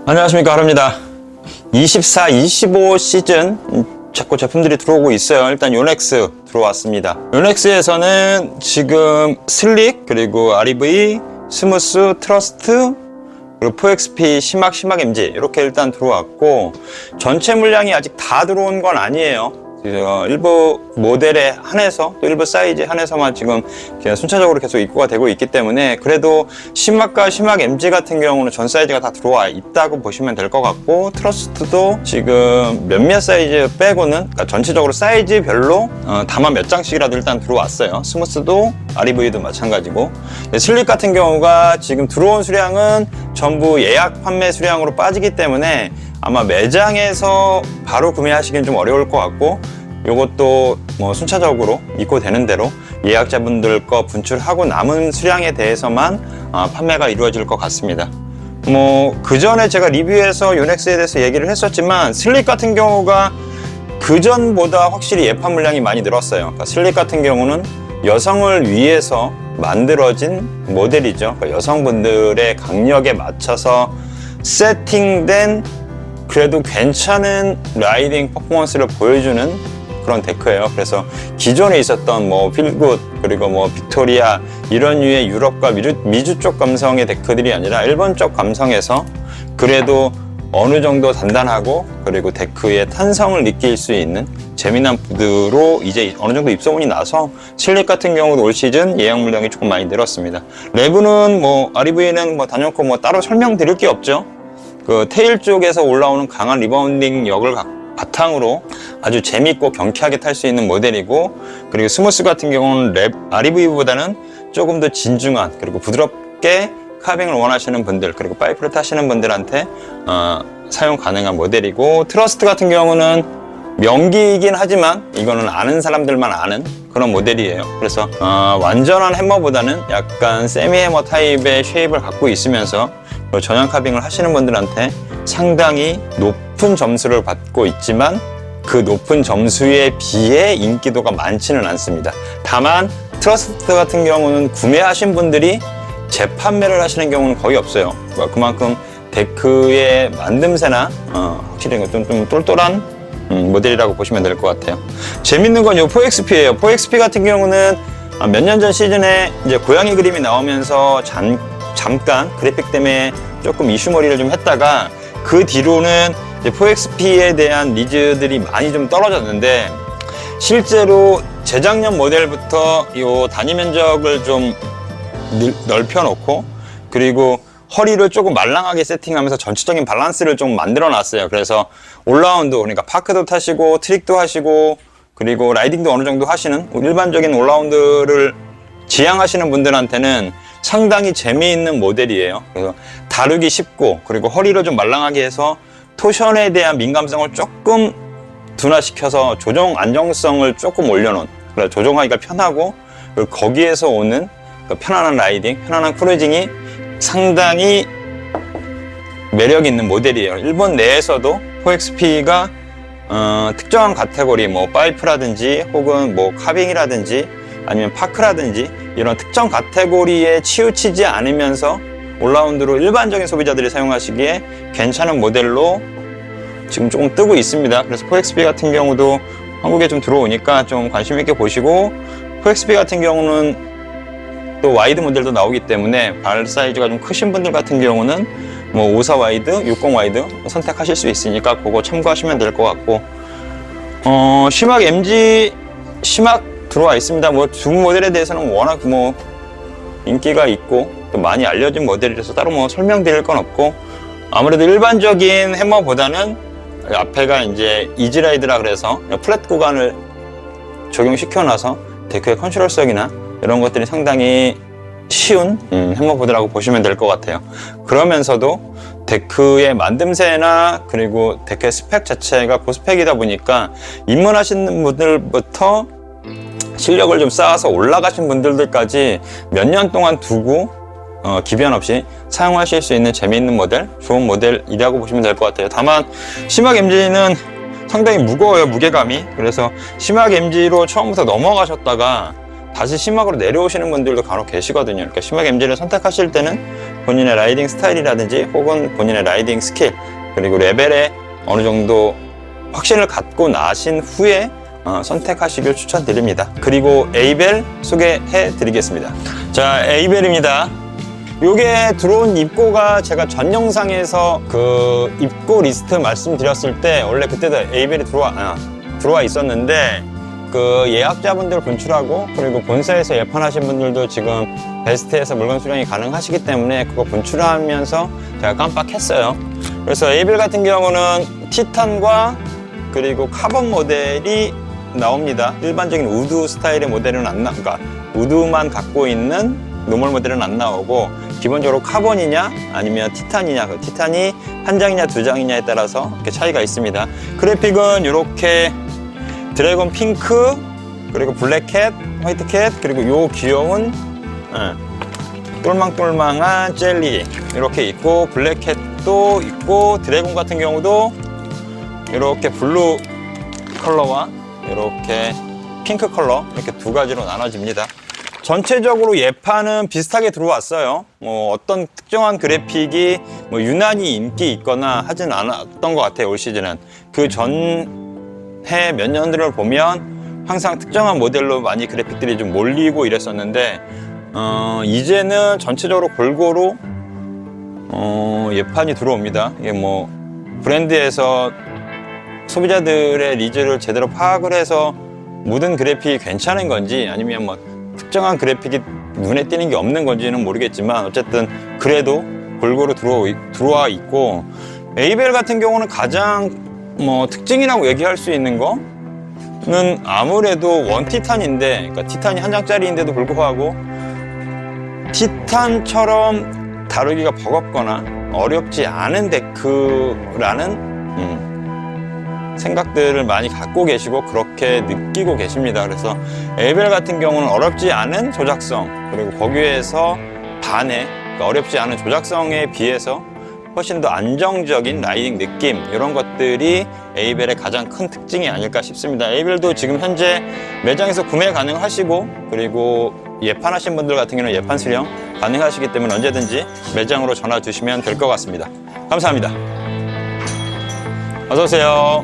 안녕하십니까, 하루입니다. 24, 25 시즌 자꾸 제품들이 들어오고 있어요. 일단 요넥스 들어왔습니다. 요넥스에서는 지금 슬릭, 그리고 REV, 스무스, 트러스트, 그리고 4XP, 시막 MG 이렇게 일단 들어왔고, 전체 물량이 아직 다 들어온 건 아니에요. 일부 모델에 한해서, 또 일부 사이즈에 한해서만 지금 순차적으로 계속 입고가 되고 있기 때문에, 그래도 시막과 시막 MG 같은 경우는 전 사이즈가 다 들어와 있다고 보시면 될 것 같고, 트러스트도 지금 몇몇 사이즈 빼고는, 그러니까 전체적으로 사이즈별로 다만 몇 장씩이라도 일단 들어왔어요. 스무스도 REV도 마찬가지고, 슬릭 같은 경우가 지금 들어온 수량은 전부 예약 판매 수량으로 빠지기 때문에 아마 매장에서 바로 구매하시기는 좀 어려울 것 같고, 요것도 뭐 순차적으로 입고되는 대로 예약자분들 거 분출하고 남은 수량에 대해서만 판매가 이루어질 것 같습니다. 뭐 그 전에 제가 리뷰에서 요넥스에 대해서 얘기를 했었지만, 슬릭 같은 경우가 그 전보다 확실히 예판 물량이 많이 늘었어요. 그러니까 슬릭 같은 경우는 여성을 위해서 만들어진 모델이죠. 그러니까 여성분들의 강력에 맞춰서 세팅된 그래도 괜찮은 라이딩 퍼포먼스를 보여주는 그런 데크예요. 그래서 기존에 있었던 뭐 필굿, 그리고 뭐 빅토리아 이런 류의 유럽과 미주 쪽 감성의 데크들이 아니라 일본 쪽 감성에서 그래도 어느 정도 단단하고, 그리고 데크의 탄성을 느낄 수 있는 재미난 부드로 이제 어느 정도 입소문이 나서 슬릭 같은 경우도 올 시즌 예약 물량이 조금 많이 늘었습니다. 레브는 뭐 REV는 뭐 단연코 뭐 따로 설명드릴 게 없죠. 그 테일 쪽에서 올라오는 강한 리바운딩 역을 바탕으로 아주 재밌고 경쾌하게 탈 수 있는 모델이고, 그리고 스무스 같은 경우는 REV보다는 조금 더 진중한, 그리고 부드럽게 카빙을 원하시는 분들, 그리고 파이프를 타시는 분들한테 사용 가능한 모델이고, 트러스트 같은 경우는 명기이긴 하지만 이거는 아는 사람들만 아는 그런 모델이에요. 그래서 완전한 해머보다는 약간 세미 해머 타입의 쉐입을 갖고 있으면서 전용 카빙을 하시는 분들한테 상당히 높은 점수를 받고 있지만, 그 높은 점수에 비해 인기도가 많지는 않습니다. 다만 트러스트 같은 경우는 구매하신 분들이 재판매를 하시는 경우는 거의 없어요. 그만큼 데크의 만듦새나 확실히 좀 똘똘한 모델이라고 보시면 될 것 같아요. 재밌는 건 요 4XP예요. 4XP 같은 경우는 몇 년 전 시즌에 이제 고양이 그림이 나오면서 잠깐 그래픽 때문에 조금 이슈머리를 좀 했다가, 그 뒤로는 이제 4XP에 대한 니즈들이 많이 좀 떨어졌는데, 실제로 재작년 모델부터 이 단위 면적을 좀 넓혀 놓고, 그리고 허리를 조금 말랑하게 세팅하면서 전체적인 밸런스를 좀 만들어 놨어요. 그래서 올라운드, 그러니까 파크도 타시고 트릭도 하시고, 그리고 라이딩도 어느 정도 하시는 일반적인 올라운드를 지향하시는 분들한테는 상당히 재미있는 모델이에요. 그래서 다루기 쉽고, 그리고 허리를 좀 말랑하게 해서 토션에 대한 민감성을 조금 둔화시켜서 조정 안정성을 조금 올려놓은, 그래서 조정하기가 편하고, 그리고 거기에서 오는 편안한 라이딩, 편안한 크루징이 상당히 매력 있는 모델이에요. 일본 내에서도 4XP가 특정한 카테고리, 뭐 파이프라든지 혹은 뭐 카빙이라든지 아니면 파크라든지 이런 특정 카테고리에 치우치지 않으면서 올라운드로 일반적인 소비자들이 사용하시기에 괜찮은 모델로 지금 조금 뜨고 있습니다. 그래서 4XP 같은 경우도 한국에 좀 들어오니까 좀 관심 있게 보시고, 4XP 같은 경우는 또 와이드 모델도 나오기 때문에 발 사이즈가 좀 크신 분들 같은 경우는 뭐 54 와이드, 60 와이드 선택하실 수 있으니까 그거 참고하시면 될 것 같고, 시막 MG, 시막 들어와 있습니다. 뭐 두 모델에 대해서는 워낙 뭐 인기가 있고 또 많이 알려진 모델이라서 따로 뭐 설명드릴 건 없고, 아무래도 일반적인 해머보다는 앞에가 이제 이지라이드라 그래서 플랫 구간을 적용시켜놔서 데크의 컨트롤성이나 이런 것들이 상당히 쉬운 해머보드라고 보시면 될 것 같아요. 그러면서도 데크의 만듦새나 그리고 데크의 스펙 자체가 고스펙이다 보니까 입문하시는 분들부터 실력을 좀 쌓아서 올라가신 분들까지 몇 년 동안 두고 기변 없이 사용하실 수 있는 재미있는 모델, 좋은 모델이라고 보시면 될 것 같아요. 다만 시막 MG는 상당히 무거워요, 무게감이. 그래서 시막 MG로 처음부터 넘어가셨다가 다시 심막으로 내려오시는 분들도 간혹 계시거든요. 그러니까 심막 MG를 선택하실 때는 본인의 라이딩 스타일이라든지 혹은 본인의 라이딩 스킬 그리고 레벨에 어느 정도 확신을 갖고 나신 후에 선택하시길 추천드립니다. 그리고 에이벨 소개해 드리겠습니다. 자, 에이벨입니다. 요게 들어온 입고가 제가 전 영상에서 그 입고 리스트 말씀드렸을 때 원래 그때도 에이벨이 들어와 있었는데 그 예약자분들 분출하고 그리고 본사에서 예판하신 분들도 지금 베스트에서 물건 수령이 가능하시기 때문에 그거 분출하면서 제가 깜빡했어요. 그래서 에이벨 같은 경우는 티탄과 그리고 카본 모델이 나옵니다. 일반적인 우드 스타일의 모델은 안 그러니까 우드만 갖고 있는 노멀 모델은 안 나오고 기본적으로 카본이냐 아니면 티탄이냐, 그 티탄이 한 장이냐 두 장이냐에 따라서 이렇게 차이가 있습니다. 그래픽은 이렇게 드래곤 핑크 그리고 블랙캣, 화이트캣 그리고 요 귀여운 똘망똘망한 젤리 이렇게 있고 블랙캣도 있고 드래곤 같은 경우도 이렇게 블루 컬러와 이렇게 핑크 컬러 이렇게 두 가지로 나눠집니다. 전체적으로 예판은 비슷하게 들어왔어요. 어떤 특정한 그래픽이 유난히 인기 있거나 하진 않았던 것 같아요. 올 시즌은 그 전해 몇 년들을 보면 항상 특정한 모델로 많이 그래픽들이 좀 몰리고 이랬었는데 이제는 전체적으로 골고루 예판이 들어옵니다. 이게 뭐 브랜드에서 소비자들의 니즈를 제대로 파악을 해서 모든 그래픽이 괜찮은 건지 아니면 뭐 특정한 그래픽이 눈에 띄는 게 없는 건지는 모르겠지만 어쨌든 그래도 골고루 들어와 있고 에이벨 같은 경우는 가장 뭐 특징이라고 얘기할 수 있는 거는 아무래도 원티탄인데 그러니까 티탄이 한 장짜리인데도 불구하고 티탄처럼 다루기가 버겁거나 어렵지 않은 데크라는 생각들을 많이 갖고 계시고 그렇게 느끼고 계십니다. 그래서 에이벨 같은 경우는 어렵지 않은 조작성 그리고 거기에서 반해 그러니까 어렵지 않은 조작성에 비해서 훨씬 더 안정적인 라이딩 느낌 이런 것들이 에이벨의 가장 큰 특징이 아닐까 싶습니다. 에이벨도 지금 현재 매장에서 구매 가능하시고 그리고 예판하신 분들 같은 경우는 예판 수령 가능하시기 때문에 언제든지 매장으로 전화 주시면 될 것 같습니다. 감사합니다. 어서 오세요.